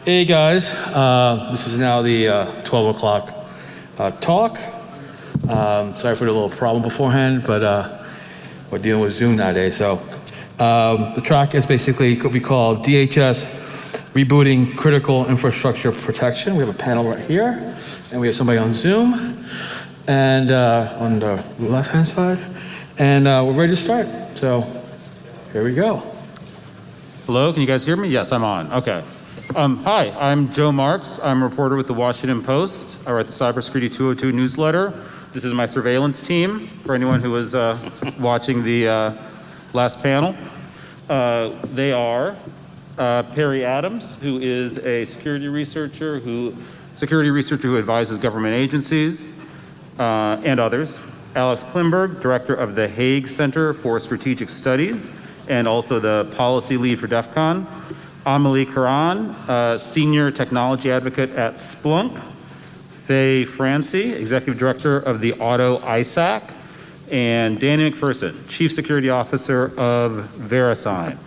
Hey guys, this is now the 12 o'clock talk. Sorry for the little problem beforehand, but we're dealing with Zoom nowadays. So the track is basically could be called DHS Rebooting Critical Infrastructure Protection. We have a panel right here, and we have somebody on Zoom, and on the left-hand side, and we're ready to start. So here we go. Hello, can you guys hear me? Yes, I'm on. Okay. Hi, I'm Joe Marks. I'm a reporter with the Washington Post. I write the Cybersecurity 202 newsletter. This is my surveillance team, for anyone who was watching the last panel. They are Perry Adams, who is a security researcher who advises government agencies and others. Alex Klimberg, director of the Hague Center for Strategic Studies, and also the policy lead for DEF CON. Amelie Caron, senior technology advocate at Splunk. Faye Francie, executive director of the Auto ISAC. And Danny McPherson, chief security officer of VeriSign.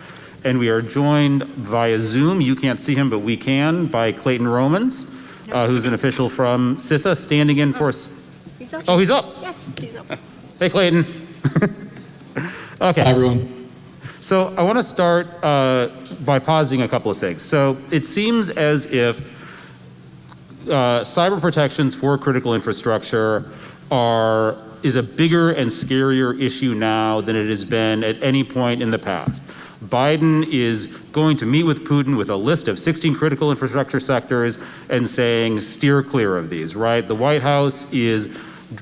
And we are joined via Zoom, you can't see him, but we can, by Clayton Romans, who's an official from CISA, standing in for... He's up. Oh, he's up. Yes, he's up. Hey, Clayton. Okay. Hi, everyone. So I want to start by positing a couple of things. So it seems as if cyber protections for critical infrastructure is a bigger and scarier issue now than it has been at any point in the past. Biden is going to meet with Putin with a list of 16 critical infrastructure sectors and saying steer clear of these, right? The White House is,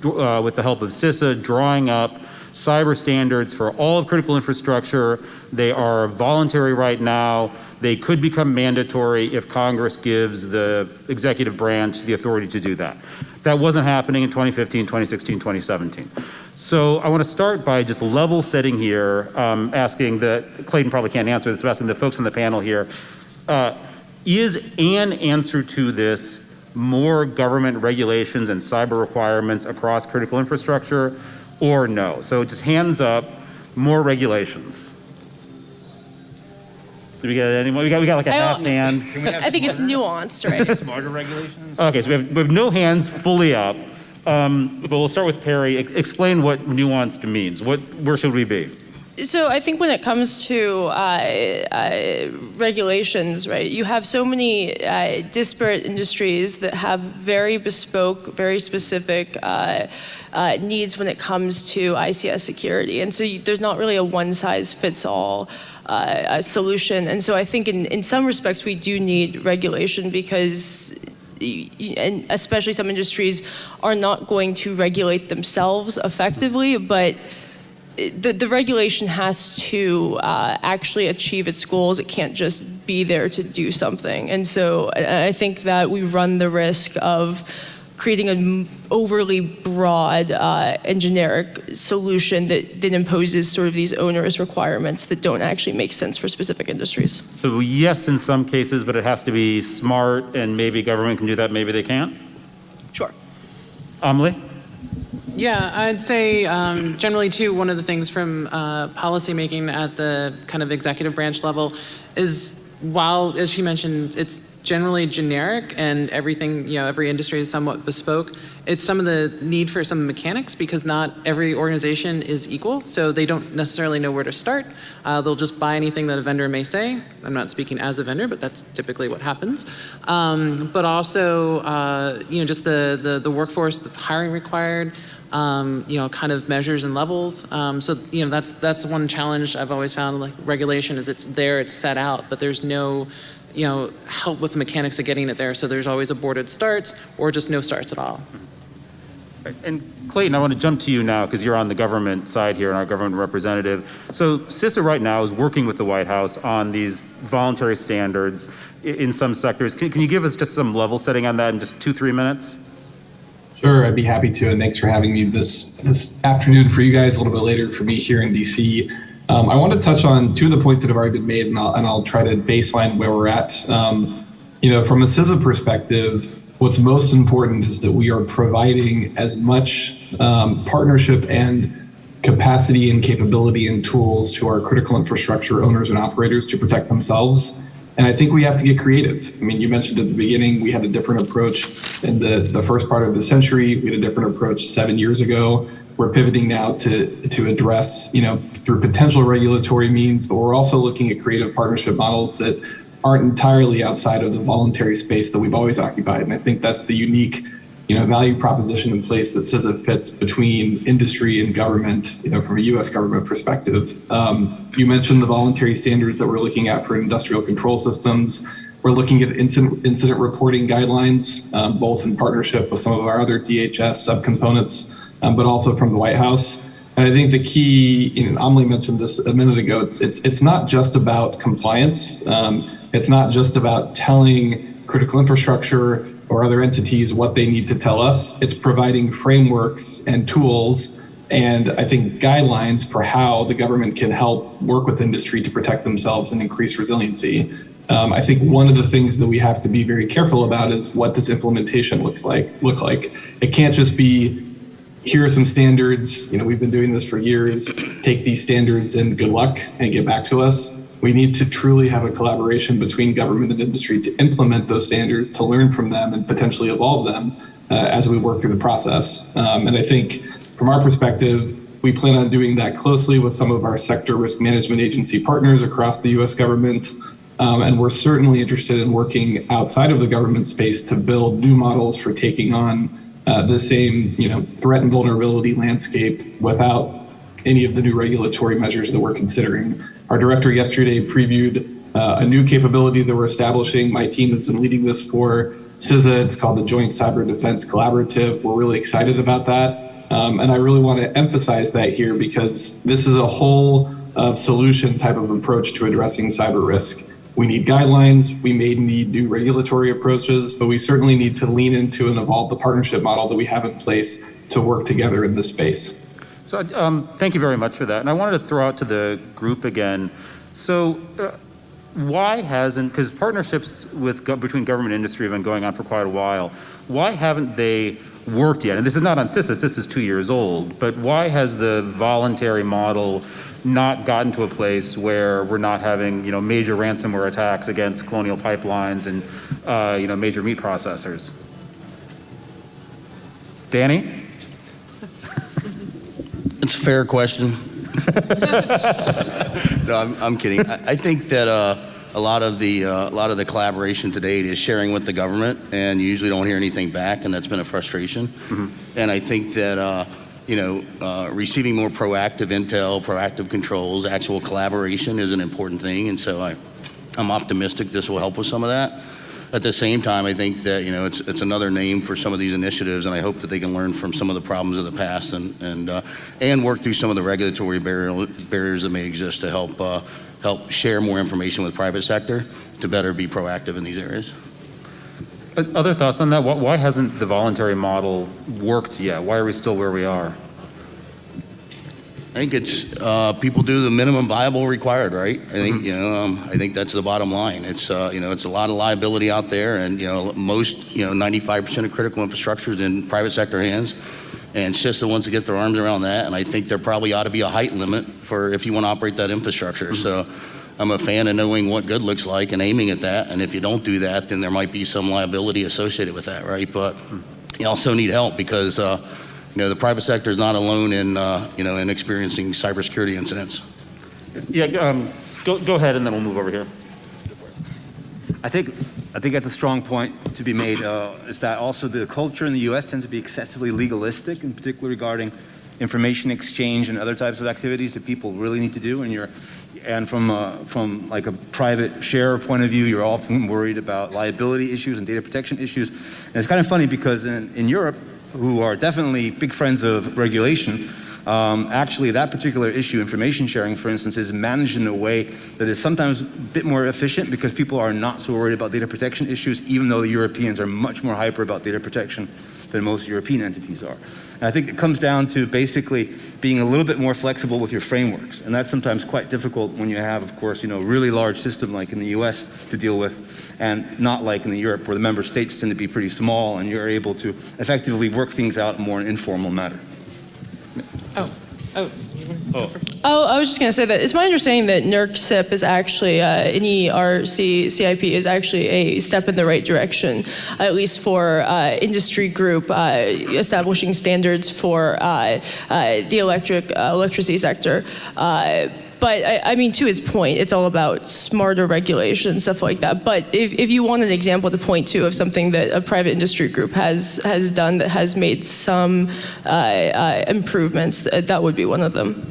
with the help of CISA, drawing up cyber standards for all of critical infrastructure. They are voluntary right now. They could become mandatory if Congress gives the executive branch the authority to do that. That wasn't happening in 2015, 2016, 2017. So I want to start by just level setting here, asking Clayton probably can't answer this, but asking the folks on the panel here, is an answer to this more government regulations and cyber requirements across critical infrastructure, or no? So just hands up, more regulations. Did we get anyone? We got like a half hand. I think it's nuanced, right? Smarter regulations? Okay, so we have no hands fully up, but we'll start with Perry. Explain what nuanced means. Where should we be? So I think when it comes to regulations, right, you have so many disparate industries that have very bespoke, very specific needs when it comes to ICS security. And so there's not really a one-size-fits-all solution. And so I think in some respects we do need regulation because and especially some industries are not going to regulate themselves effectively, but the regulation has to actually achieve its goals. It can't just be there to do something. And so I think that we run the risk of creating an overly broad and generic solution that imposes sort of these onerous requirements that don't actually make sense for specific industries. So yes, in some cases, but it has to be smart, and maybe government can do that, maybe they can't? Sure. Amelie? Yeah, I'd say generally too, one of the things from policymaking at the kind of executive branch level is, while, as she mentioned, it's generally generic and everything, every industry is somewhat bespoke, it's some of the need for some mechanics because not every organization is equal, so they don't necessarily know where to start. They'll just buy anything that a vendor may say. I'm not speaking as a vendor, but that's typically what happens. But also, just the workforce, the hiring required, kind of measures and levels. So that's one challenge I've always found, like regulation, is it's there, it's set out, but there's no help with the mechanics of getting it there. So there's always aborted starts or just no starts at all. And Clayton, I want to jump to you now because you're on the government side here and our government representative. So CISA right now is working with the White House on these voluntary standards in some sectors. Can you give us just some level setting on that in just 2-3 minutes? Sure, I'd be happy to, and thanks for having me this afternoon for you guys, a little bit later for me here in DC. I want to touch on two of the points that have already been made, and I'll try to baseline where we're at. From a CISA perspective, what's most important is that we are providing as much partnership and capacity and capability and tools to our critical infrastructure owners and operators to protect themselves And I think we have to get creative. I mean, you mentioned at the beginning, we had a different approach in the first part of the century. We had a different approach 7 years ago. We're pivoting now to address, through potential regulatory means, but we're also looking at creative partnership models that aren't entirely outside of the voluntary space that we've always occupied. And I think that's the unique, value proposition in place that says it fits between industry and government, from a U.S. government perspective. You mentioned the voluntary standards that we're looking at for industrial control systems. We're looking at incident reporting guidelines, both in partnership with some of our other DHS subcomponents, but also from the White House. And I think the key, Amelie mentioned this a minute ago, it's not just about compliance. It's not just about telling critical infrastructure or other entities what they need to tell us. It's providing frameworks and tools and I think guidelines for how the government can help work with industry to protect themselves and increase resiliency. I think one of the things that we have to be very careful about is what does implementation look like? It can't just be, here are some standards, we've been doing this for years, take these standards and good luck and get back to us. We need to truly have a collaboration between government and industry to implement those standards, to learn from them and potentially evolve them as we work through the process. And I think from our perspective, we plan on doing that closely with some of our sector risk management agency partners across the US government. And we're certainly interested in working outside of the government space to build new models for taking on the same, threat and vulnerability landscape without any of the new regulatory measures that we're considering. Our director yesterday previewed a new capability that we're establishing. My team has been leading this for CISA. It's called the Joint Cyber Defense Collaborative. We're really excited about that. And I really want to emphasize that here because this is a whole solution type of approach to addressing cyber risk. We need guidelines, we may need new regulatory approaches, but we certainly need to lean into and evolve the partnership model that we have in place to work together in this space. So thank you very much for that. And I wanted to throw out to the group again. So why hasn't, because partnerships between government and industry have been going on for quite a while, why haven't they worked yet? And this is not on CISA, this is 2 years old, but why has the voluntary model not gotten to a place where we're not having, major ransomware attacks against colonial pipelines and, major meat processors? Danny? It's a fair question. No, I'm kidding. I think that a lot of the collaboration to date is sharing with the government, and you usually don't hear anything back, and that's been a frustration. Mm-hmm. And I think that receiving more proactive intel, proactive controls, actual collaboration is an important thing, and so I'm optimistic this will help with some of that. At the same time, I think that it's another name for some of these initiatives, and I hope that they can learn from some of the problems of the past and work through some of the regulatory barriers that may exist to help share more information with private sector to better be proactive in these areas. Other thoughts on that? Why hasn't the voluntary model worked yet? Why are we still where we are? I think it's people do the minimum viable required, right? I think I think that's the bottom line. It's it's a lot of liability out there, and most 95% of critical infrastructure is in private sector hands, and it's just the ones that get their arms around that. And I think there probably ought to be a height limit for if you want to operate that infrastructure. Mm-hmm. So I'm a fan of knowing what good looks like and aiming at that. And if you don't do that, then there might be some liability associated with that, right? But you also need help because the private sector is not alone in in experiencing cybersecurity incidents. Yeah, go ahead, and then we'll move over here. I think that's a strong point to be made. Is that also the culture in the U.S. tends to be excessively legalistic, in particular regarding information exchange and other types of activities that people really need to do. And from like a private share point of view, you're often worried about liability issues and data protection issues. And it's kind of funny because in Europe, who are definitely big friends of regulation, actually that particular issue, information sharing, for instance, is managed in a way that is sometimes a bit more efficient because people are not so worried about data protection issues, even though the Europeans are much more hyper about data protection than most European entities are. And I think it comes down to basically being a little bit more flexible with your frameworks. And that's sometimes quite difficult when you have, of course, a really large system like in the US to deal with, and not like in Europe where the member states tend to be pretty small and you're able to effectively work things out in more an informal manner. Oh, I was just going to say that it's my understanding that NERC CIP is actually, NERC CIP is actually a step in the right direction, at least for industry group establishing standards for the electricity sector. But I mean, to his point, it's all about smarter regulation, stuff like that. But if you want an example to point to of something that a private industry group has done that has made some improvements, that would be one of them.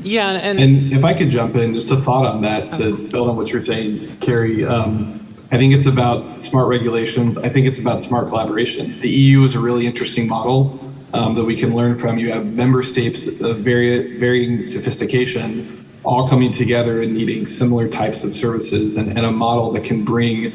Yeah, and if I could jump in, just a thought on that to build on what you're saying, Carrie. I think it's about smart regulations. I think it's about smart collaboration. The EU is a really interesting model that we can learn from. You have member states of varying sophistication all coming together and needing similar types of services, and a model that can bring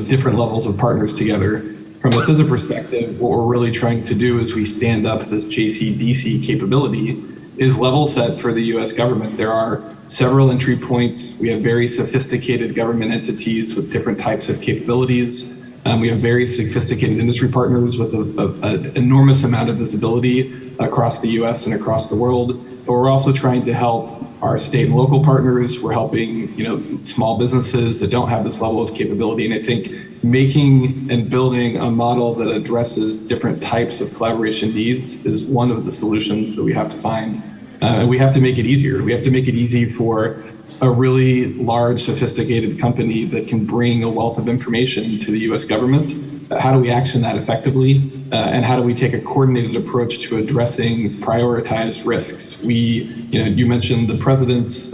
different levels of partners together. From a CISA perspective, what we're really trying to do is we stand up this JCDC capability is level set for the US government. There are several entry points. We have very sophisticated government entities with different types of capabilities. We have very sophisticated industry partners with an enormous amount of visibility across the US and across the world. But we're also trying to help our state and local partners. We're helping small businesses that don't have this level of capability. And I think making and building a model that addresses different types of collaboration needs is one of the solutions that we have to find. And we have to make it easier. We have to make it easy for a really large, sophisticated company that can bring a wealth of information to the US government. How do we action that effectively? And how do we take a coordinated approach to addressing prioritized risks? You mentioned the president's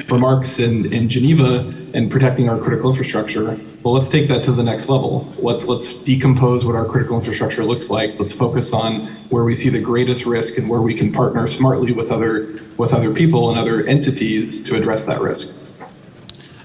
remarks in Geneva and protecting our critical infrastructure. Well, let's take that to the next level. Let's decompose what our critical infrastructure looks like. Let's focus on where we see the greatest risk and where we can partner smartly with other people and other entities to address that risk.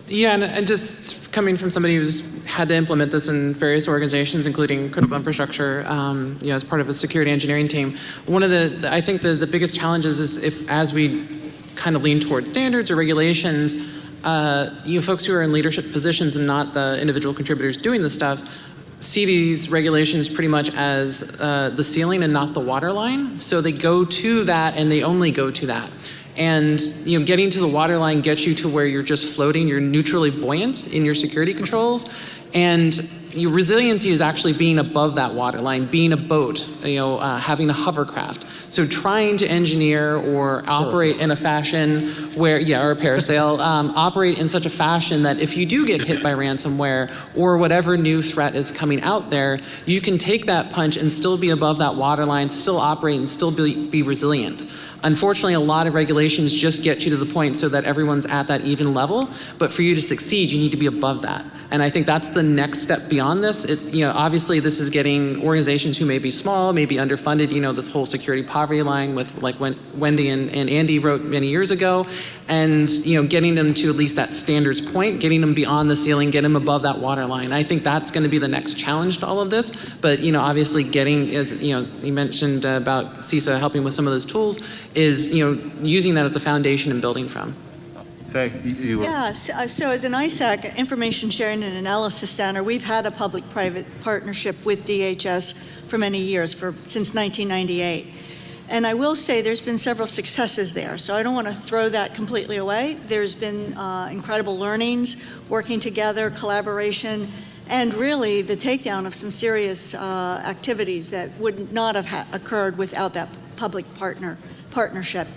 Yeah, and just coming from somebody who's had to implement this in various organizations, including critical infrastructure, as part of a security engineering team, one of I think the biggest challenges is as we kind of lean toward standards or regulations, folks who are in leadership positions and not the individual contributors doing the stuff see these regulations pretty much as the ceiling and not the water line. So they go to that and they only go to that. And getting to the waterline gets you to where you're just floating, you're neutrally buoyant in your security controls, and your resiliency is actually being above that waterline, being a boat, having a hovercraft. So trying to engineer or operate in a fashion where, or a parasail, operate in such a fashion that if you do get hit by ransomware or whatever new threat is coming out there, you can take that punch and still be above that waterline, still operate and still be resilient. Unfortunately, a lot of regulations just get you to the point so that everyone's at that even level, but for you to succeed, you need to be above that. And I think that's the next step beyond this. Obviously this is getting organizations who may be small, may be underfunded, this whole security poverty line with like Wendy and Andy wrote many years ago, and getting them to at least that standards point, getting them beyond the ceiling, get them above that water line. I think that's going to be the next challenge to all of this. But obviously getting, as you mentioned about CISA helping with some of those tools, is using that as a foundation and building from. Faye, you were... Yes, so as an ISAC, Information Sharing and Analysis Center, we've had a public-private partnership with DHS for many years, since 1998. And I will say there's been several successes there, so I don't want to throw that completely away. There's been incredible learnings, working together, collaboration, and really the takedown of some serious activities that would not have occurred without that public partnership.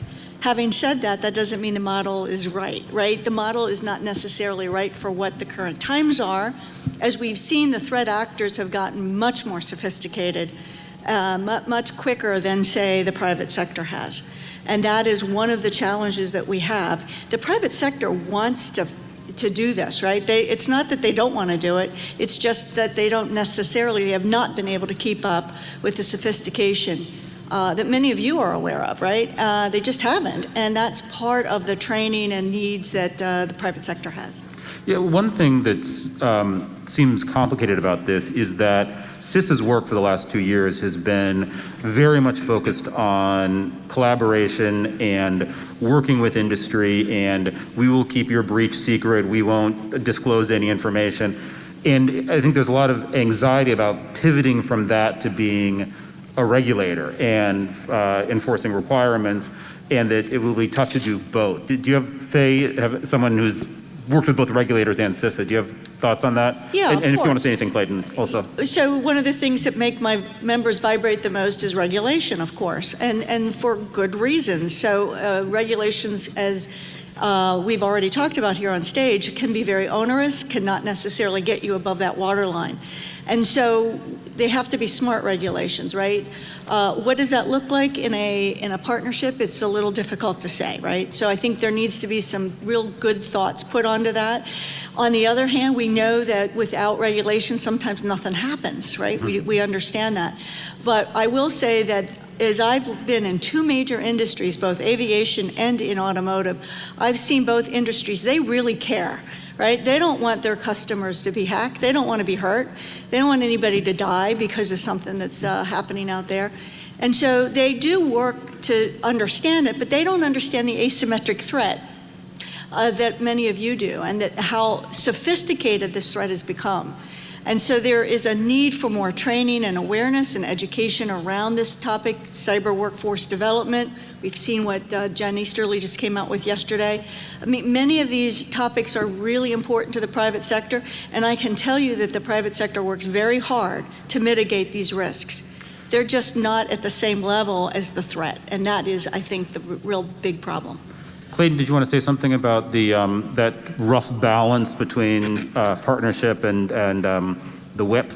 Having said that, that doesn't mean the model is right? The model is not necessarily right for what the current times are. As we've seen, the threat actors have gotten much more sophisticated, much quicker than, say, the private sector has. And that is one of the challenges that we have. The private sector wants to do this, right? It's not that they don't want to do it, it's just that they have not been able to keep up with the sophistication that many of you are aware of, right? They just haven't, and that's part of the training and needs that the private sector has. Yeah, one thing that seems complicated about this is that CISA's work for the last 2 years has been very much focused on collaboration and working with industry, and we will keep your breach secret, we won't disclose any information. And I think there's a lot of anxiety about pivoting from that to being a regulator and enforcing requirements, and that it will be tough to do both. Do you have, Faye, have someone who's worked with both regulators and CISA? Do you have thoughts on that? Yeah, and if you want to course. say anything, Clayton, also. So one of the things that make my members vibrate the most is regulation, of course, and for good reasons. So regulations, as we've already talked about here on stage, can be very onerous, cannot necessarily get you above that waterline. And so they have to be smart regulations, right? What does that look like in a partnership? It's a little difficult to say, right? So I think there needs to be some real good thoughts put onto that. On the other hand, we know that without regulation, sometimes nothing happens, right? We understand that. But I will say that as I've been in two major industries, both aviation and in automotive, I've seen both industries, they really care. Right? They don't want their customers to be hacked. They don't want to be hurt. They don't want anybody to die because of something that's happening out there. And so they do work to understand it, but they don't understand the asymmetric threat that many of you do, and that how sophisticated this threat has become. And so there is a need for more training and awareness and education around this topic, cyber workforce development. We've seen what Jen Easterly just came out with yesterday. I mean, many of these topics are really important to the private sector, and I can tell you that the private sector works very hard to mitigate these risks. They're just not at the same level as the threat, and that is, I think, the real big problem. Clayton, did you want to say something about the that rough balance between partnership and the whip?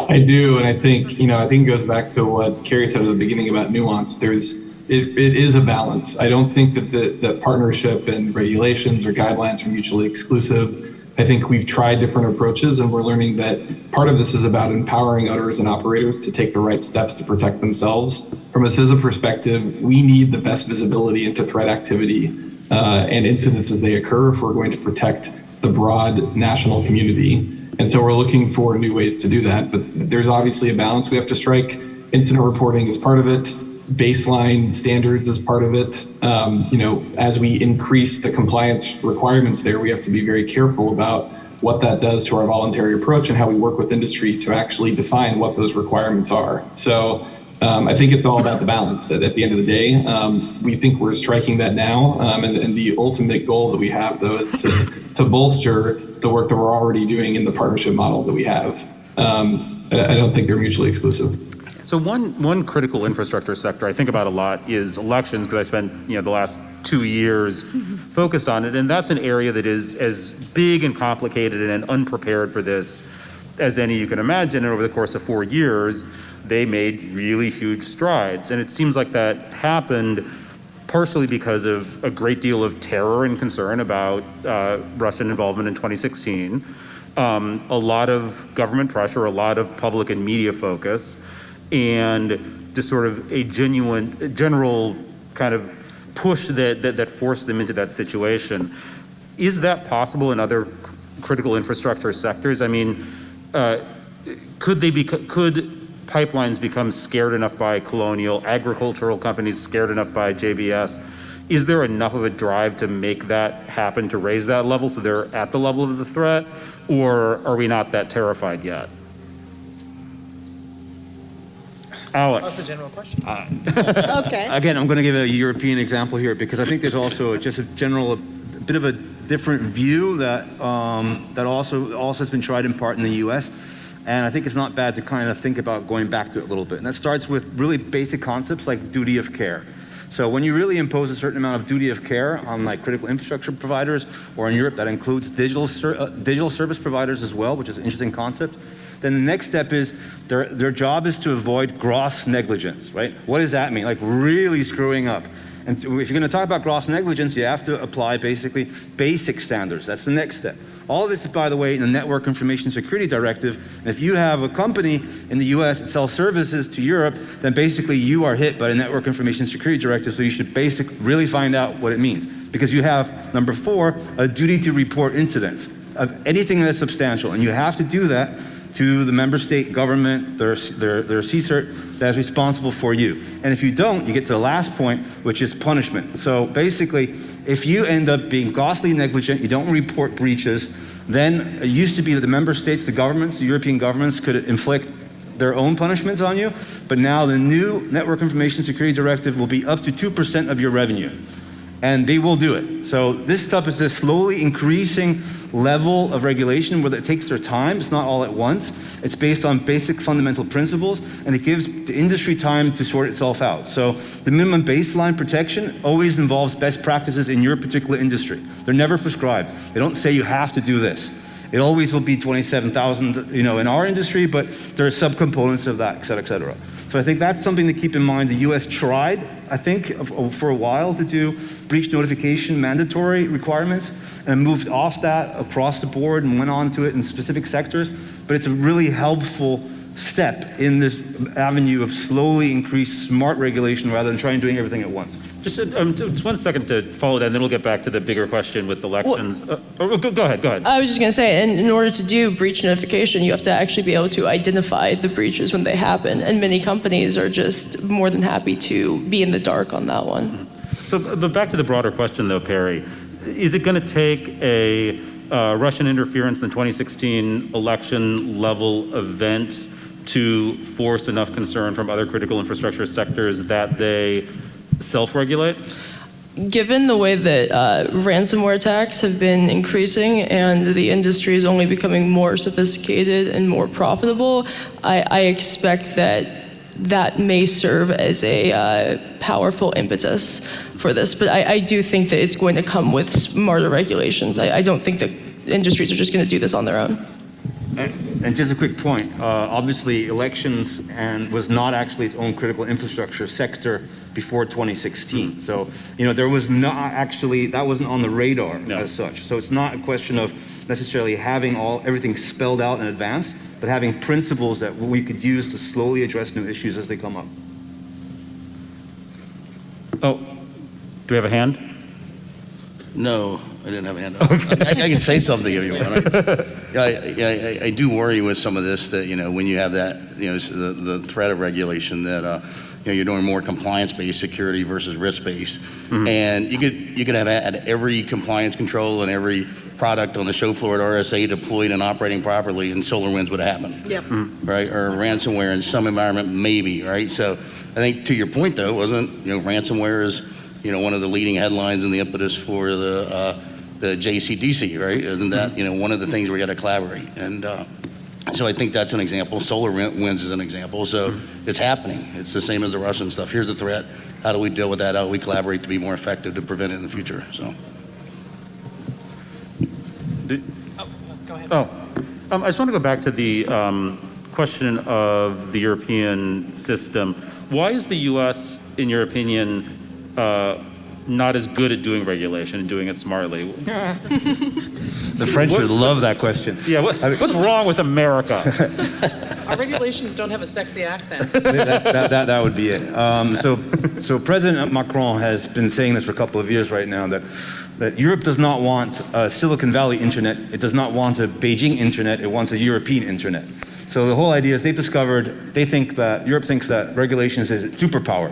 I do, and I think it goes back to what Carrie said at the beginning about nuance. It is a balance. I don't think that partnership and regulations or guidelines are mutually exclusive. I think we've tried different approaches, and we're learning that part of this is about empowering owners and operators to take the right steps to protect themselves. From a CISA perspective, we need the best visibility into threat activity and incidents as they occur if we're going to protect the broad national community. And so we're looking for new ways to do that. But there's obviously a balance we have to strike. Incident reporting is part of it. Baseline standards is part of it. As we increase the compliance requirements there, we have to be very careful about what that does to our voluntary approach and how we work with industry to actually define what those requirements are. So I think it's all about the balance. That at the end of the day, we think we're striking that now. And the ultimate goal that we have, though, is to bolster the work that we're already doing in the partnership model that we have. I don't think they're mutually exclusive. So one critical infrastructure sector I think about a lot is elections, because I spent the last 2 years focused on it, and that's an area that is as big and complicated and unprepared for this as any you can imagine. And over the course of 4 years, they made really huge strides, and it seems like that happened partially because of a great deal of terror and concern about Russian involvement in 2016, a lot of government pressure, a lot of public and media focus, and just sort of a general kind of push that forced them into that situation. Is that possible in other critical infrastructure sectors? I mean, could pipelines become scared enough by Colonial, agricultural companies scared enough by JBS? Is there enough of a drive to make that happen, to raise that level so they're at the level of the threat, or are we not that terrified yet? Alex. That's a general question. Okay. Again, I'm going to give a European example here because I think there's also just a bit of a different view that also has been tried in part in the U.S. And I think it's not bad to kind of think about going back to it a little bit. And that starts with really basic concepts like duty of care. So when you really impose a certain amount of duty of care on like critical infrastructure providers, or in Europe that includes digital service providers as well, which is an interesting concept, then the next step is their job is to avoid gross negligence, right? What does that mean? Like really screwing up. And if you're going to talk about gross negligence, you have to apply basically basic standards. That's the next step. All of this is, by the way, in the Network Information Security Directive. And if you have a company in the US that sells services to Europe, then basically you are hit by the Network Information Security Directive. So you should basically really find out what it means. Because you have, number 4, a duty to report incidents of anything that's substantial. And you have to do that to the member state government, their CSIRT, that is responsible for you. And if you don't, you get to the last point, which is punishment. So basically, if you end up being grossly negligent, you don't report breaches, then it used to be that the member states, the governments, the European governments could inflict their own punishments on you, but now the new Network Information Security Directive will be up to 2% of your revenue. And they will do it. So this stuff is a slowly increasing level of regulation where it takes their time. It's not all at once. It's based on basic fundamental principles, and it gives the industry time to sort itself out. So the minimum baseline protection always involves best practices in your particular industry. They're never prescribed. They don't say you have to do this. It always will be 27,000, in our industry, but there are subcomponents of that, et cetera, et cetera. So I think that's something to keep in mind. The US tried, I think, for a while to do breach notification mandatory requirements and moved off that across the board and went on to it in specific sectors. But it's a really helpful step in this avenue of slowly increased smart regulation rather than trying doing everything at once. Just 1 second to follow that, and then we'll get back to the bigger question with elections. Go ahead. I was just going to say, in order to do breach notification, you have to actually be able to identify the breaches when they happen. And many companies are just more than happy to be in the dark on that one. So, but back to the broader question, though, Perry. Is it going to take a Russian interference in the 2016 election level event to force enough concern from other critical infrastructure sectors that they self-regulate? Given the way that ransomware attacks have been increasing and the industry is only becoming more sophisticated and more profitable, I expect that may serve as a powerful impetus for this. But I do think that it's going to come with smarter regulations. I don't think that industries are just going to do this on their own. And just a quick point, obviously elections was not actually its own critical infrastructure sector before 2016. So, there was not actually, that wasn't on the radar as such. So it's not a question of necessarily having everything spelled out in advance, but having principles that we could use to slowly address new issues as they come up. Oh, do we have a hand? No, I didn't have a hand up. I can say something if you want. I do worry with some of this that, when you have that, the threat of regulation that, you're doing more compliance-based security versus risk-based. Mm-hmm. And you could have had every compliance control and every product on the show floor at RSA deployed and operating properly, and SolarWinds would happen. Yep. Right? Or ransomware in some environment, maybe, right? So I think to your point, though, wasn't, ransomware is, one of the leading headlines and the impetus for the JCDC, right? Isn't that, one of the things we got to collaborate? And so I think that's an example. SolarWinds is an example. So it's happening. It's the same as the Russian stuff. Here's the threat. How do we deal with that? How do we collaborate to be more effective to prevent it in the future? So. Go ahead. I just want to go back to the question of the European system. Why is the U.S., in your opinion, not as good at doing regulation and doing it smartly? The French would love that question. Yeah, what's wrong with America? Our regulations don't have a sexy accent. That would be it. So President Macron has been saying this for a couple of years right now, that Europe does not want a Silicon Valley internet. It does not want a Beijing internet. It wants a European internet. So the whole idea is Europe thinks that regulations is its superpower.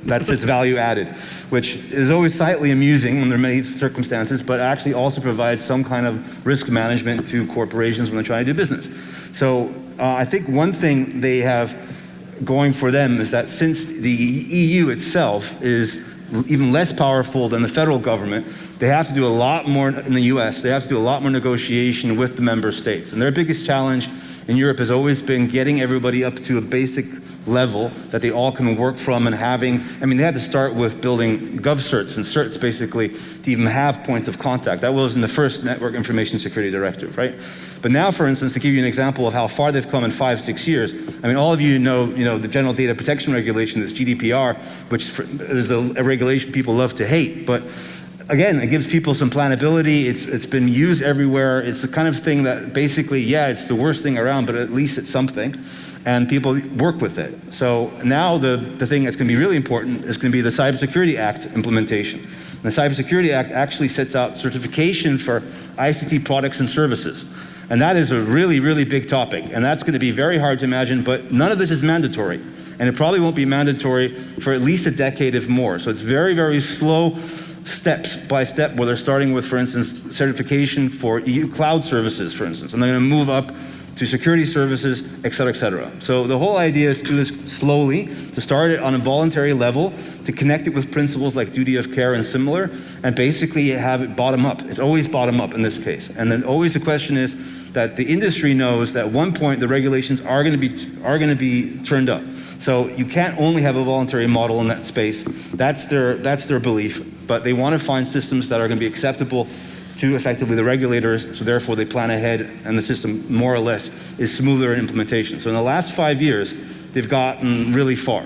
That's its value added, which is always slightly amusing when there are many circumstances, but actually also provides some kind of risk management to corporations when they're trying to do business. So I think one thing they have going for them is that since the EU itself is even less powerful than the federal government, they have to do a lot more in the US. They have to do a lot more negotiation with the member states. And their biggest challenge in Europe has always been getting everybody up to a basic level that they all can work from, and they had to start with building GovCerts and certs basically to even have points of contact. That was in the first Network Information Security Directive, right? But now, for instance, to give you an example of how far they've come in 5-6 years, all of you know the General Data Protection Regulation, this GDPR, which is a regulation people love to hate, but again, it gives people some planability. It's been used everywhere. It's the kind of thing that basically, it's the worst thing around, but at least it's something. And people work with it. So now the thing that's going to be really important is going to be the Cybersecurity Act implementation. And the Cybersecurity Act actually sets out certification for ICT products and services. And that is a really, really big topic. And that's going to be very hard to imagine, but none of this is mandatory. And it probably won't be mandatory for at least a decade, if more. So it's very, very slow steps by step, where they're starting with, for instance, certification for EU cloud services, for instance, and they're going to move up to security services, et cetera, et cetera. So the whole idea is to do this slowly, to start it on a voluntary level, to connect it with principles like duty of care and similar, and basically have it bottom up. It's always bottom up in this case. And then always the question is that the industry knows that at one point the regulations are going to be turned up. So you can't only have a voluntary model in that space. That's their belief, but they want to find systems that are going to be acceptable to effectively the regulators, so therefore they plan ahead and the system more or less is smoother in implementation. So in the last 5 years, they've gotten really far.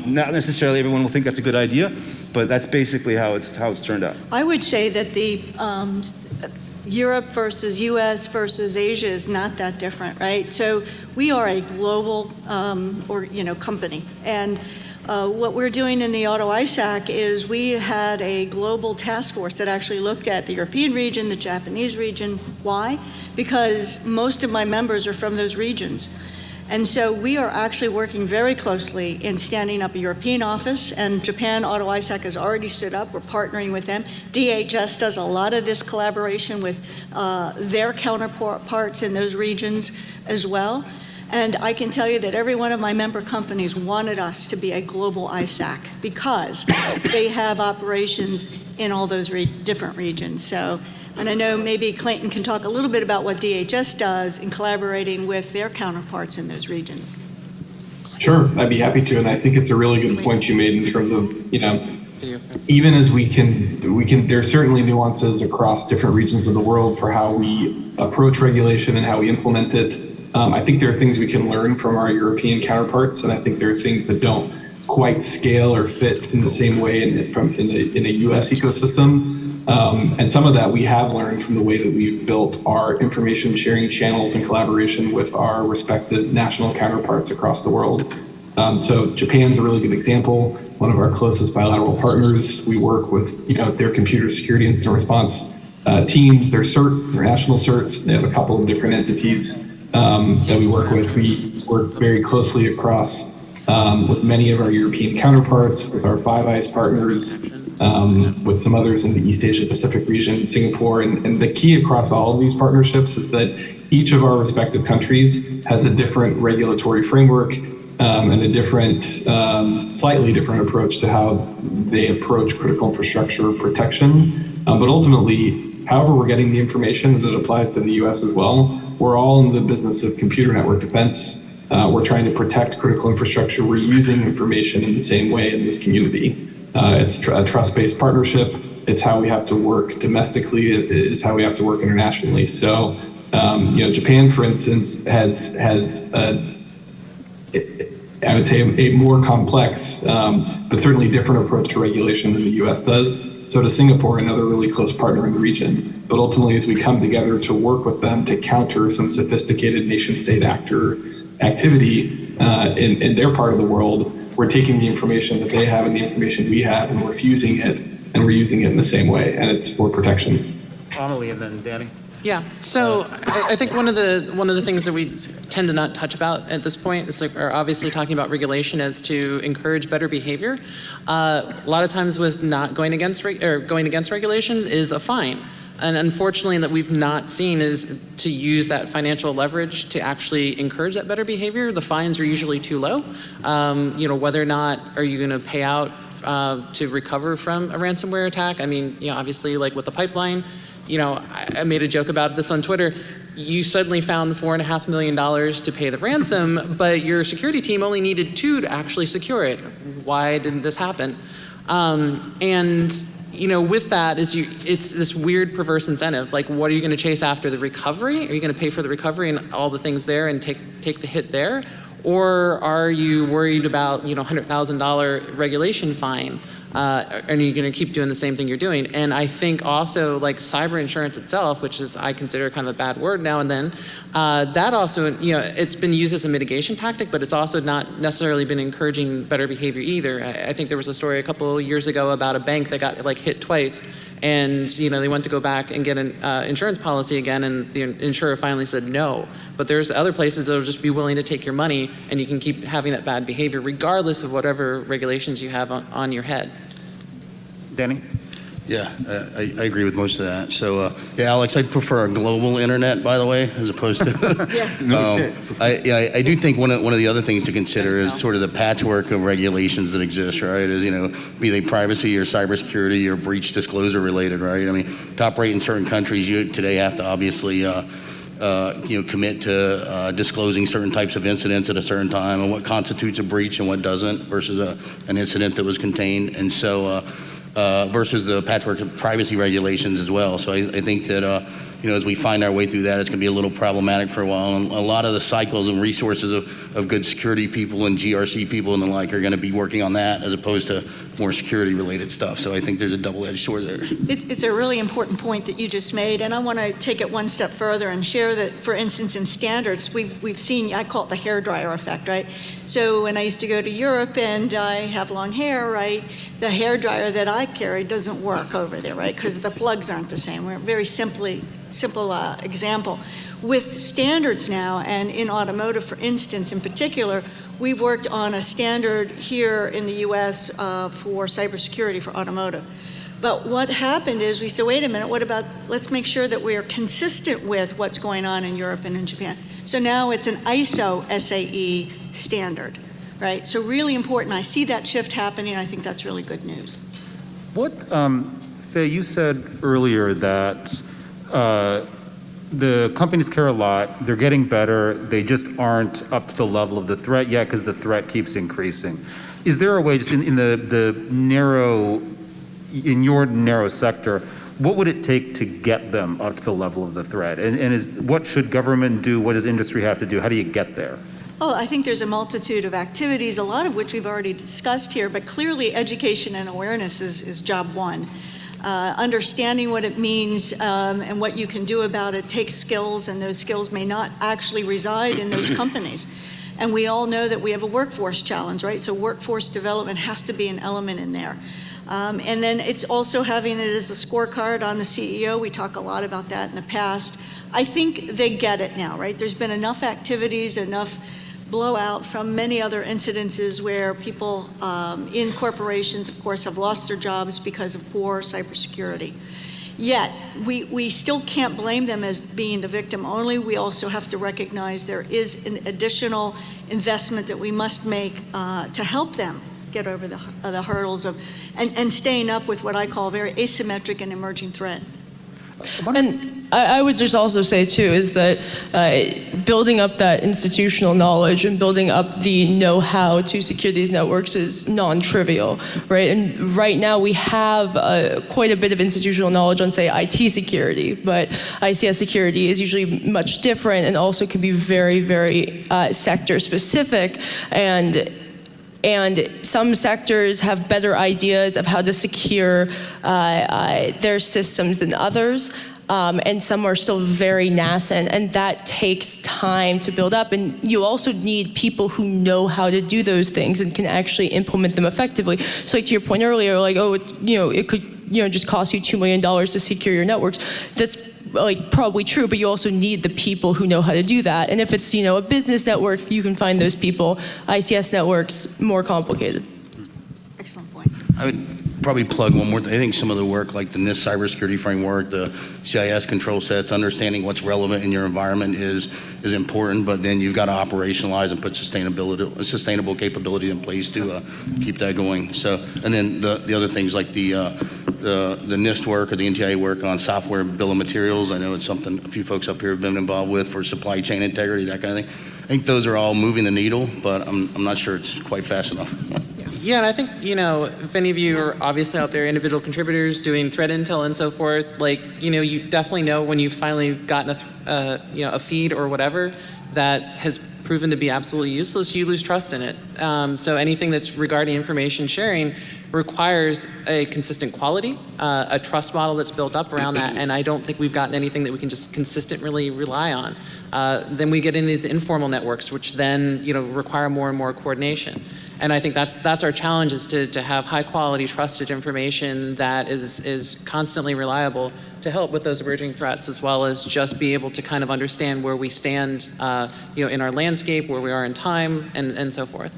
Not necessarily everyone will think that's a good idea, but that's basically how it's turned out. I would say that the Europe versus US versus Asia is not that different, right? So we are a global company. And what we're doing in the Auto ISAC is we had a global task force that actually looked at the European region, the Japanese region. Why? Because most of my members are from those regions. And so we are actually working very closely in standing up a European office, and Japan Auto ISAC has already stood up. We're partnering with them. DHS does a lot of this collaboration with their counterparts in those regions as well. And I can tell you that every one of my member companies wanted us to be a global ISAC because they have operations in all those different regions. So, and I know maybe Clayton can talk a little bit about what DHS does in collaborating with their counterparts in those regions. Sure, I'd be happy to. And I think it's a really good point you made in terms of, even as we can, there's certainly nuances across different regions of the world for how we approach regulation and how we implement it. I think there are things we can learn from our European counterparts, and I think there are things that don't quite scale or fit in the same way in a U.S. ecosystem. And some of that we have learned from the way that we've built our information sharing channels in collaboration with our respective national counterparts across the world. So Japan's a really good example. One of our closest bilateral partners. We work with their computer security incident response teams, their CERT, their national CERT. They have a couple of different entities that we work with. We work very closely across with many of our European counterparts, with our Five Eyes partners, with some others in the East Asia Pacific region, Singapore. And the key across all of these partnerships is that each of our respective countries has a different regulatory framework and a different, slightly different approach to how they approach critical infrastructure protection. But ultimately, however we're getting the information that applies to the US as well, we're all in the business of computer network defense. We're trying to protect critical infrastructure. We're using information in the same way in this community. It's a trust-based partnership. It's how we have to work domestically. It is how we have to work internationally. So, Japan, for instance, has I would say a more complex, but certainly different approach to regulation than the U.S. does. So to Singapore, another really close partner in the region. But ultimately, as we come together to work with them to counter some sophisticated nation-state actor activity in their part of the world, we're taking the information that they have and the information we have, and we're fusing it, and we're using it in the same way, and it's for protection. Amelie, and then Danny. Yeah, so I think one of the things that we tend to not touch about at this point is we're obviously talking about regulation as to encourage better behavior. A lot of times with not going against regulations is a fine. And unfortunately, that we've not seen is to use that financial leverage to actually encourage that better behavior. The fines are usually too low. Whether or not are you going to pay out to recover from a ransomware attack? I mean, obviously, like with the pipeline, I made a joke about this on Twitter. You suddenly found $4.5 million to pay the ransom, but your security team only needed $2 to actually secure it. Why didn't this happen? With that it's this weird perverse incentive. Like, what are you going to chase after? The recovery? Are you going to pay for the recovery and all the things there and take the hit there? Or are you worried about, $100,000 regulation fine? And you're going to keep doing the same thing you're doing. And I think also like cyber insurance itself, which is I consider kind of a bad word now and then, that also, it's been used as a mitigation tactic, but it's also not necessarily been encouraging better behavior either. I think there was a story a couple years ago about a bank that got hit twice, and they went to go back and get an insurance policy again, and the insurer finally said no. But there's other places that'll just be willing to take your money, and you can keep having that bad behavior regardless of whatever regulations you have on your head. Danny? Yeah, I agree with most of that. So, yeah, Alex, I'd prefer a global internet, by the way, as opposed to. I do think one of the other things to consider is sort of the patchwork of regulations that exist, right? As be they privacy or cybersecurity or breach disclosure related, right? I mean, to operate in certain countries, you today have to obviously, commit to disclosing certain types of incidents at a certain time and what constitutes a breach and what doesn't versus an incident that was contained. And so. Versus the patchwork of privacy regulations as well. So I think that, as we find our way through that, it's going to be a little problematic for a while. And a lot of the cycles and resources of good security people and GRC people and the like are going to be working on that as opposed to more security-related stuff. So I think there's a double-edged sword there. It's a really important point that you just made, and I want to take it one step further and share that, for instance, in standards, we've seen, I call it the hairdryer effect, right? So when I used to go to Europe and I have long hair, right, the hairdryer that I carry doesn't work over there, right, because the plugs aren't the same. We're very simple example. With standards now, and in automotive, for instance, in particular, we've worked on a standard here in the U.S. For cybersecurity for automotive. But what happened is we said, wait a minute, let's make sure that we are consistent with what's going on in Europe and in Japan. So now it's an ISO SAE standard, right? So really important. I see that shift happening. I think that's really good news. What, Faye, you said earlier that the companies care a lot, they're getting better, they just aren't up to the level of the threat yet because the threat keeps increasing. Is there a way, just in your narrow sector, what would it take to get them up to the level of the threat? And what should government do? What does industry have to do? How do you get there? Oh, I think there's a multitude of activities, a lot of which we've already discussed here, but clearly education and awareness is job one. Understanding what it means and what you can do about it takes skills, and those skills may not actually reside in those companies. And we all know that we have a workforce challenge, right? So workforce development has to be an element in there. And then it's also having it as a scorecard on the CEO. We talk a lot about that in the past. I think they get it now, right? There's been enough activities, enough blowout from many other incidences where people in corporations, of course, have lost their jobs because of poor cybersecurity. Yet, we still can't blame them as being the victim only. We also have to recognize there is an additional investment that we must make to help them get over the hurdles of and staying up with what I call very asymmetric and emerging threat. And I would just also say, too, is that building up that institutional knowledge and building up the know-how to secure these networks is non-trivial, right? And right now we have quite a bit of institutional knowledge on, say, IT security, but ICS security is usually much different and also can be very, very sector-specific. And some sectors have better ideas of how to secure their systems than others, and some are still very nascent, and that takes time to build up. And you also need people who know how to do those things and can actually implement them effectively. So, like to your point earlier, like, it could just cost you $2 million to secure your networks. That's probably true, but you also need the people who know how to do that. And if it's, a business network, you can find those people. ICS networks, more complicated. Excellent point. I would probably plug one more thing. I think some of the work like the NIST cybersecurity framework, the CIS control sets, understanding what's relevant in your environment is important, but then you've got to operationalize and put sustainable capability in place to keep that going. So, and then the other things like the NIST work or the NTIA work on software bill of materials. I know it's something a few folks up here have been involved with for supply chain integrity, that kind of thing. I think those are all moving the needle, but I'm not sure it's quite fast enough. Yeah, and I think, if any of you are obviously out there, individual contributors doing threat intel and so forth, you definitely know when you've finally gotten a feed or whatever that has proven to be absolutely useless, you lose trust in it. So anything that's regarding information sharing requires a consistent quality, a trust model that's built up around that, and I don't think we've gotten anything that we can just consistently rely on. Then we get in these informal networks, which then require more and more coordination. And I think that's our challenge, is to have high quality, trusted information that is constantly reliable to help with those emerging threats, as well as just be able to kind of understand where we stand, in our landscape, where we are in time, and so forth.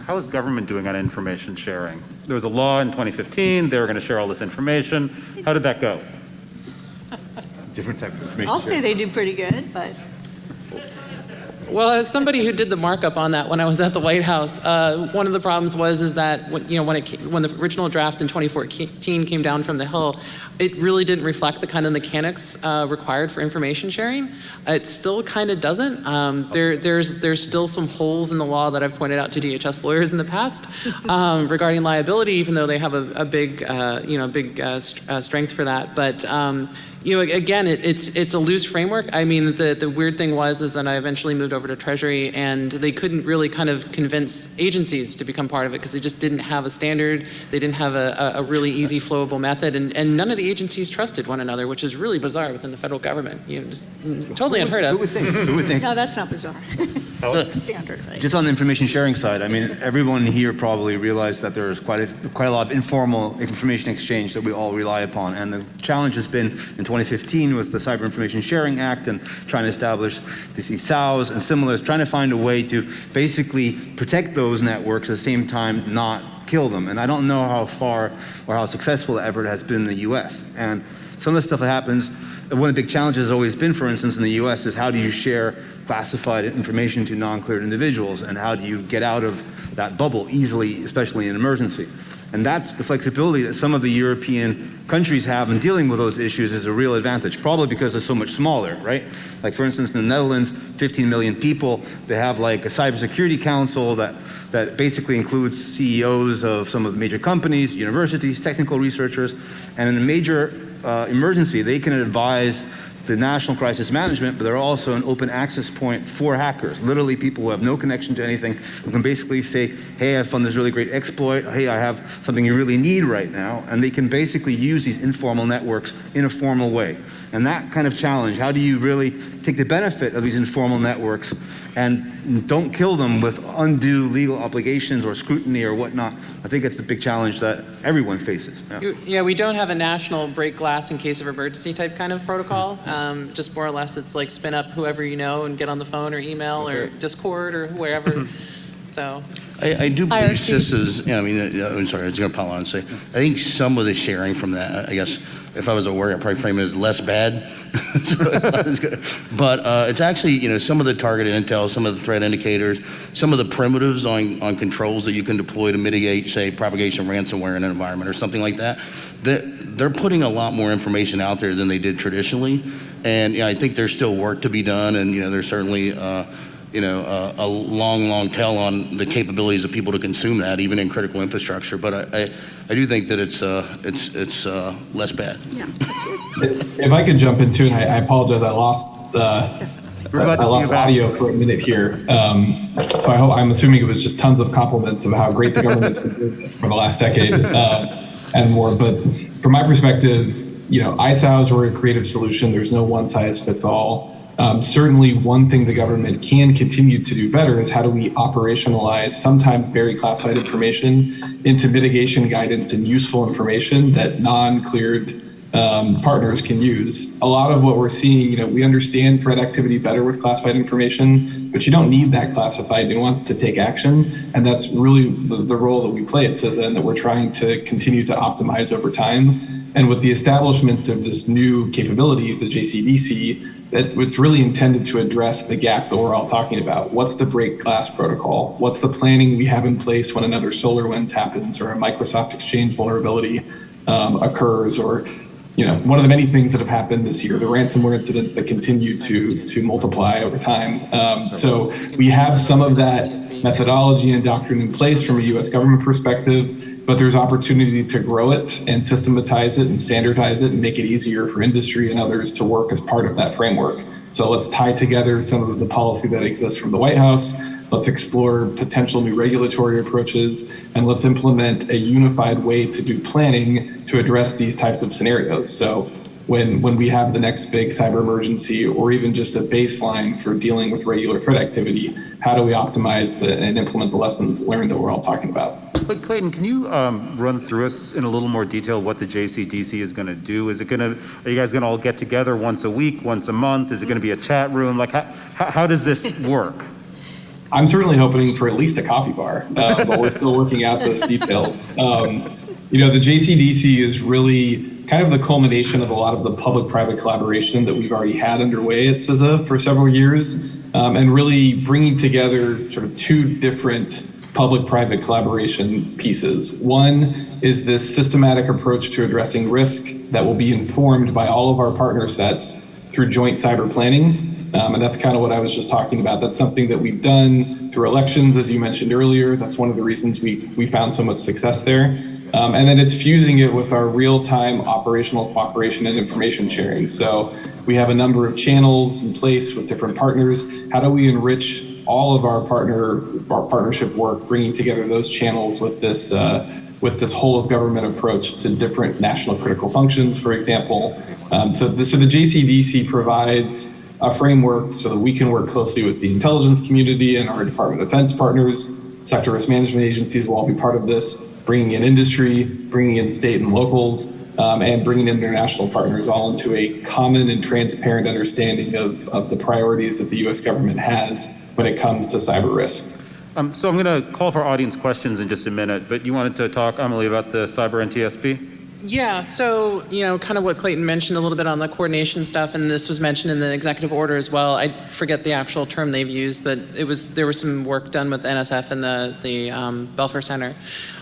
How is government doing on information sharing? there was a law in 2015, they were going to share all this information. How did that go? Different type of information. I'll say they do pretty good, but Well, as somebody who did the markup on that when I was at the White House, one of the problems is that when the original draft in 2014 came down from the Hill, it really didn't reflect the kind of mechanics required for information sharing. It still kind of doesn't. There's still some holes in the law that I've pointed out to DHS lawyers in the past regarding liability, even though they have a big strength for that. But again, it's a loose framework. I mean, the weird thing is that I eventually moved over to Treasury, and they couldn't really kind of convince agencies to become part of it because they just didn't have a standard. They didn't have a really easy, flowable method, and none of the agencies trusted one another, which is really bizarre within the federal government. Totally unheard of. Who would think? no, that's not bizarre. Standard, right? Just on the information sharing side, I mean, everyone here probably realized that there's quite a lot of informal information exchange that we all rely upon. And the challenge has been in 2015 with the Cyber Information Sharing Act and trying to establish these SAOs and similar, trying to find a way to basically protect those networks at the same time not kill them. And I don't know how far or how successful the effort has been in the US. And some of the stuff that happens, one of the big challenges has always been, for instance, in the US, is how do you share classified information to non-cleared individuals, and how do you get out of that bubble easily, especially in emergency? And that's the flexibility that some of the European countries have in dealing with those issues is a real advantage, probably because they're so much smaller, right? Like, for instance, in the Netherlands, 15 million people, they have like a cybersecurity council that basically includes CEOs of some of the major companies, universities, technical researchers, and in a major emergency, they can advise the national crisis management, but they're also an open access point for hackers, literally people who have no connection to anything, who can basically say, hey, I found this really great exploit, hey, I have something you really need right now, and they can basically use these informal networks in a formal way. And that kind of challenge, how do you really take the benefit of these informal networks and don't kill them with undue legal obligations or scrutiny or whatnot? I think it's the big challenge that everyone faces. Yeah, we don't have a national break glass in case of emergency type kind of protocol. Just more or less, it's like spin up whoever you know and get on the phone or email or Discord or wherever. So I do believe IRC. CISA's, I'm sorry, I was going to pile on and say, I think some of the sharing from that, I guess, if I was aware, I'd probably frame it as less bad. So it's not as good. But it's actually, some of the targeted intel, some of the threat indicators, some of the primitives on controls that you can deploy to mitigate, say, propagation ransomware in an environment or something like that, they're putting a lot more information out there than they did traditionally. And I think there's still work to be done, and there's certainly a long tail on the capabilities of people to consume that, even in critical infrastructure. But I do think that it's less bad. Yeah, If I could jump into it, I apologize. I lost audio for a minute here. So I'm assuming it was just tons of compliments of how great the government's been doing this for the last decade and more. But from my perspective, ISAOs were a creative solution. There's no one size fits all. Certainly one thing the government can continue to do better is how do we operationalize sometimes very classified information into mitigation guidance and useful information that non-cleared partners can use. A lot of what we're seeing, we understand threat activity better with classified information, but you don't need that classified nuance to take action. And that's really the role that we play at CISA and that we're trying to continue to optimize over time. And with the establishment of this new capability, the JCDC, it's really intended to address the gap that we're all talking about. What's the break glass protocol? What's the planning we have in place when another SolarWinds happens or a Microsoft Exchange vulnerability occurs, or one of the many things that have happened this year, the ransomware incidents that continue to multiply over time. So we have some of that methodology and doctrine in place from a U.S. government perspective, but there's opportunity to grow it and systematize it and standardize it and make it easier for industry and others to work as part of that framework. So let's tie together some of the policy that exists from the White House. Let's explore potential new regulatory approaches, and let's implement a unified way to do planning to address these types of scenarios. So when we have the next big cyber emergency, or even just a baseline for dealing with regular threat activity, how do we optimize and implement the lessons learned that we're all talking about? Clayton, can you run through us in a little more detail what the JCDC is going to do? Are you guys going to all get together once a week, once a month? Is it going to be a chat room? Like, how does this work? I'm certainly hoping for at least a coffee bar, but we're still working out those details. The JCDC is really kind of the culmination of a lot of the public-private collaboration that we've already had underway at CISA for several years, and really bringing together sort of two different public-private collaboration pieces. One is this systematic approach to addressing risk that will be informed by all of our partner sets through joint cyber planning. And that's kind of what I was just talking about. That's something that we've done through elections, as you mentioned earlier. That's one of the reasons we found so much success there. And then it's fusing it with our real-time operational cooperation and information sharing. So we have a number of channels in place with different partners. How do we enrich all of our partnership work, bringing together those channels with this whole of government approach to different national critical functions, for example. So the JCDC provides a framework so that we can work closely with the intelligence community and our Department of Defense partners. Sector risk management agencies will all be part of this, bringing in industry, bringing in state and locals, and bringing in international partners all into a common and transparent understanding of the priorities that the U.S. government has when it comes to cyber risk. So I'm going to call for audience questions in just a minute, but you wanted to talk, Emily, about the cyber NTSB? Yeah, so, kind of what Clayton mentioned a little bit on the coordination stuff, and this was mentioned in the executive order as well. I forget the actual term they've used, but there was some work done with NSF and the Belfer Center.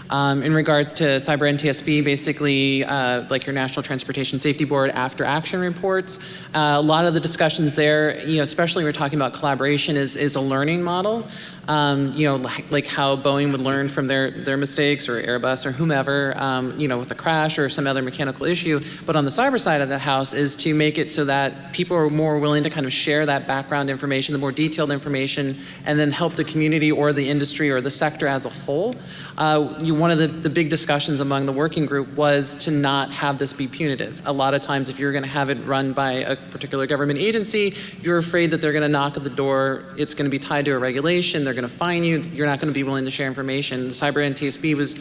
In regards to cyber NTSB, basically like your National Transportation Safety Board after action reports, a lot of the discussions there, especially when we're talking about collaboration, is a learning model. Like how Boeing would learn from their mistakes, or Airbus or whomever, with a crash or some other mechanical issue. But on the cyber side of the house is to make it so that people are more willing to kind of share that background information, the more detailed information, and then help the community or the industry or the sector as a whole. One of the big discussions among the working group was to not have this be punitive. A lot of times if you're going to have it run by a particular government agency, you're afraid that they're going to knock at the door, it's going to be tied to a regulation, they're going to fine you, you're not going to be willing to share information. The cyber NTSB was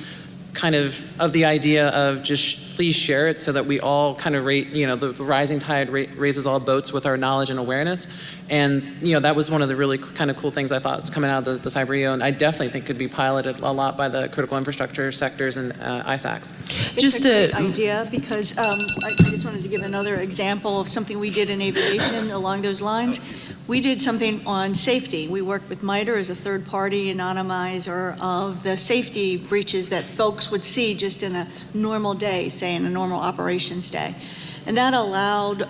kind of the idea of just please share it so that we all kind of the rising tide raises all boats with our knowledge and awareness. And, that was one of the really kind of cool things I thought was coming out of the cyber EO, and I definitely think could be piloted a lot by the critical infrastructure sectors and ISACs. It's a great idea, because I just wanted to give another example of something we did in aviation along those lines. We did something on safety. We worked with MITRE as a third-party anonymizer of the safety breaches that folks would see just in a normal day, say in a normal operations day. And that allowed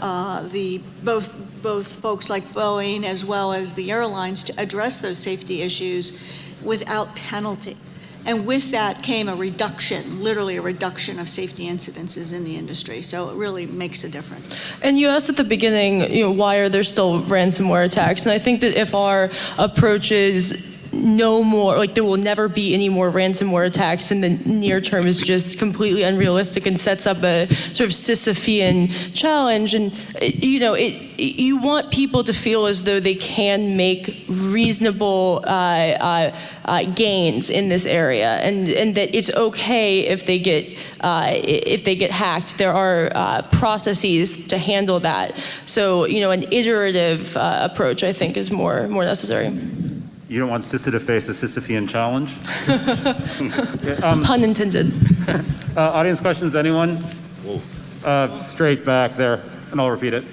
both folks like Boeing as well as the airlines to address those safety issues without penalty. And with that came a reduction, literally a reduction of safety incidences in the industry. So it really makes a difference. And you asked at the beginning, why are there still ransomware attacks? And I think that if our approach is no more, like there will never be any more ransomware attacks in the near term, is just completely unrealistic and sets up a sort of Sisyphean challenge. And you want people to feel as though they can make reasonable gains in this area, and that it's okay if they get hacked. There are processes to handle that. So an iterative approach, I think, is more necessary. You don't want CISA to face a Sisyphean challenge? Pun intended. Audience questions, anyone? Straight back there, and I'll repeat it.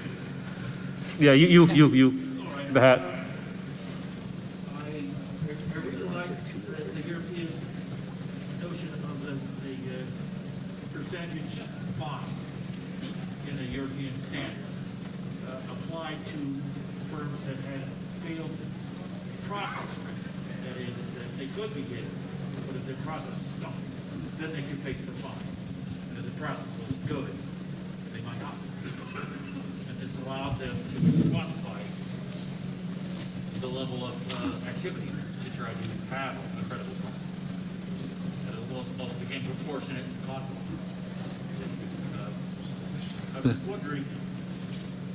Yeah, you, the hat. I really like the European notion of the percentage fine in the European standards applied to firms that had failed process risk. That is, that they could be hit, but if their process stunk, then they could face the fine. And if the process was good, they might not. And this allowed them to quantify the level of activity to try to have a credible process. And it also became proportionate and costly. I was wondering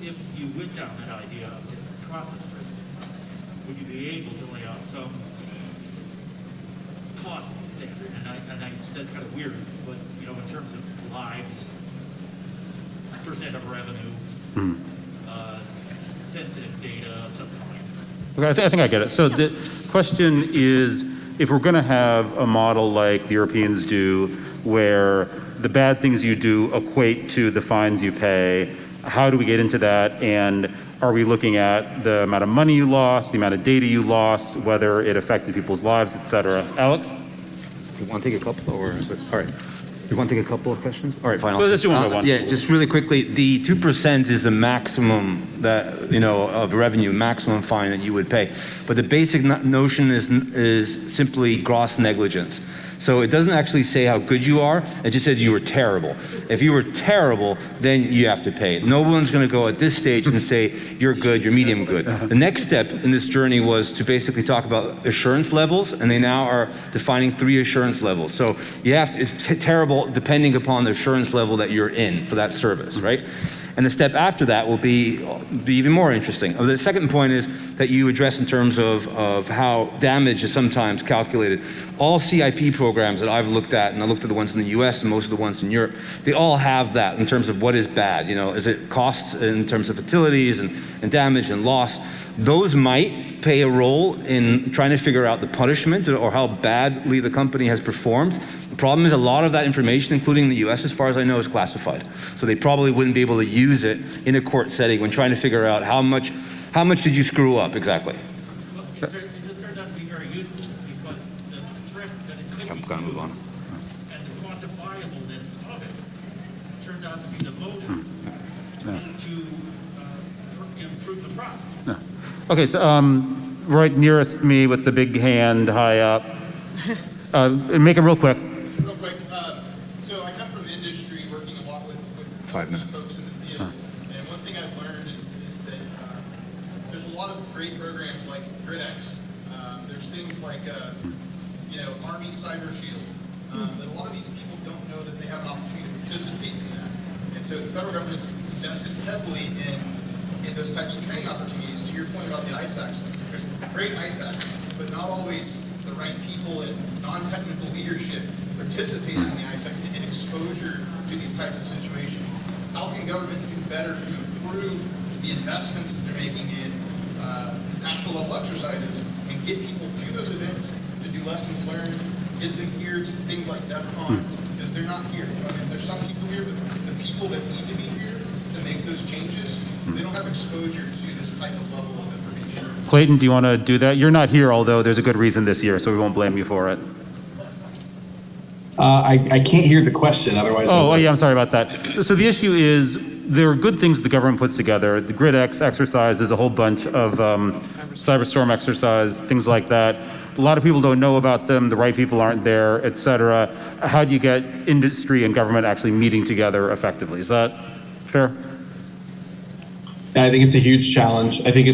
if you went down that idea of process risk, would you be able to lay out some cost things? And that's kind of weird, but in terms of lives, percent of revenue, sensitive data of some kind. Okay, I think I get it. So Question is, if we're going to have a model like the Europeans do, where the bad things you do equate to the fines you pay, how do we get into that? And are we looking at the amount of money you lost, the amount of data you lost, whether it affected people's lives, et cetera? Alex? You want to take a couple, or is it, all right. You want to take a couple of questions? All right, fine. Let's just do one by one. Yeah, just really quickly, the 2% is the maximum that, of revenue, maximum fine that you would pay. But the basic notion is simply gross negligence. So it doesn't actually say how good you are, it just says you were terrible. If you were terrible, then you have to pay. No one's going to go at this stage and say you're good, you're medium good. The next step in this journey was to basically talk about assurance levels, and they now are defining 3 assurance levels. So you have to, it's terrible depending upon the assurance level that you're in for that service, right? And the step after that will be even more interesting. The second point is that you address in terms of how damage is sometimes calculated. All CIP programs that I've looked at, and I looked at the ones in the US and most of the ones in Europe, they all have that in terms of what is bad. Is it costs in terms of fatalities and damage and loss? Those might play a role in trying to figure out the punishment or how badly the company has performed. The problem is a lot of that information, including in the US, as far as I know, is classified. So they probably wouldn't be able to use it in a court setting when trying to figure out how much did you screw up exactly. Well, it just turned out to be very useful because the threat that it could I'm be gonna move on. and the quantifiableness of it turned out to be the motive to improve the process. Okay, so right nearest me with the big hand high up. Make it real quick. Real quick, so I come from industry, working a lot with 5 minutes. folks in the field, and one thing I've learned is that there's a lot of great programs like GridX. There's things like Army Cyber Shield. That a lot of these people don't know that they have an opportunity to participate in that, and so the federal government's invested heavily in those types of training opportunities. To your point about the ISACs, there's great ISACs, but not always the right people and non-technical leadership participate in the ISACs to get exposure to these types of situations. How can government do better to improve the investments that they're making in national level exercises and get people to those events to do lessons learned, get them here to things like DEF CON, because they're not here. I mean, there's some people here, but the people that need to be here to make those changes, they don't have exposure to this type of level of information. Clayton, do you want to do that? You're not here, although there's a good reason this year, so we won't blame you for it. I can't hear the question, otherwise. Oh, yeah, I'm sorry about that. So the issue is, there are good things the government puts together. The GridX exercise is a whole bunch of cyberstorm exercise, things like that. A lot of people don't know about them, the right people aren't there, et cetera. How do you get industry and government actually meeting together effectively? Is that fair? I think it's a huge challenge. I think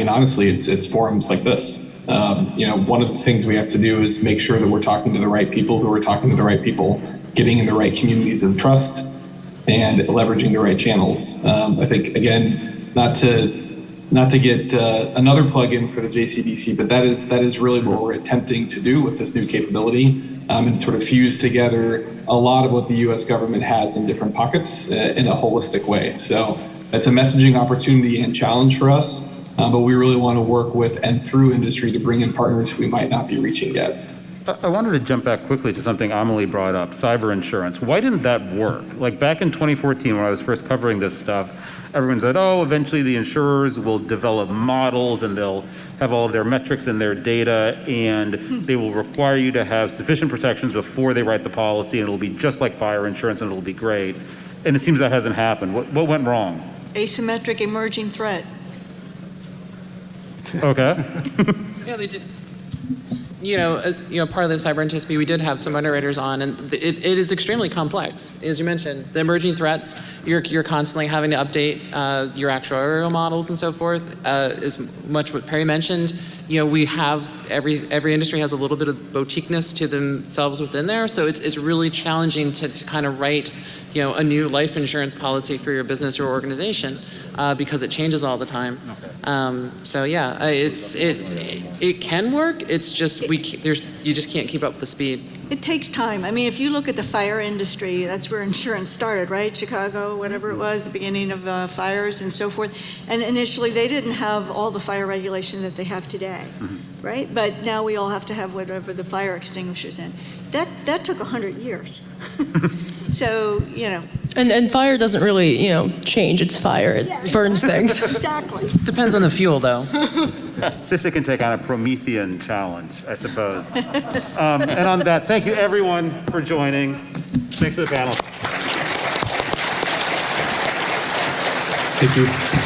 honestly, it's forums like this. One of the things we have to do is make sure that we're talking to the right people who are talking to the right people, getting in the right communities of trust, and leveraging the right channels. I think, again, not to get another plug-in for the JCDC, but that is really what we're attempting to do with this new capability, and sort of fuse together a lot of what the U.S. government has in different pockets in a holistic way. So that's a messaging opportunity and challenge for us, but we really want to work with and through industry to bring in partners who we might not be reaching yet. I wanted to jump back quickly to something Amelie brought up, cyber insurance. Why didn't that work? Like back in 2014, when I was first covering this stuff, everyone said, oh, eventually the insurers will develop models and they'll have all of their metrics and their data, and they will require you to have sufficient protections before they write the policy, and it'll be just like fire insurance and it'll be great. And it seems that hasn't happened. What went wrong? Asymmetric emerging threat. Okay. Yeah, they did. As part of the cyber NTSB, we did have some underwriters on, and it is extremely complex. As you mentioned, the emerging threats, you're constantly having to update your actuarial models and so forth. Is much what Perry mentioned. We have every industry has a little bit of boutiqueness to themselves within there, so it's really challenging to kind of write a new life insurance policy for your business or organization because it changes all the time. Okay. So yeah, it can work. It's just there's you just can't keep up with the speed. It takes time. I mean, if you look at the fire industry, that's where insurance started, right? Chicago, whatever it was, the beginning of fires and so forth. And initially, they didn't have all the fire regulation that they have today, right? But now we all have to have whatever the fire extinguishers in. That took 100 years. So, you know. And fire doesn't really, change. It's fire. It burns things. Exactly. Depends on the fuel, though. CISA can take on a Promethean challenge, I suppose. And on that, thank you everyone for joining. Thanks to the panel. Thank you.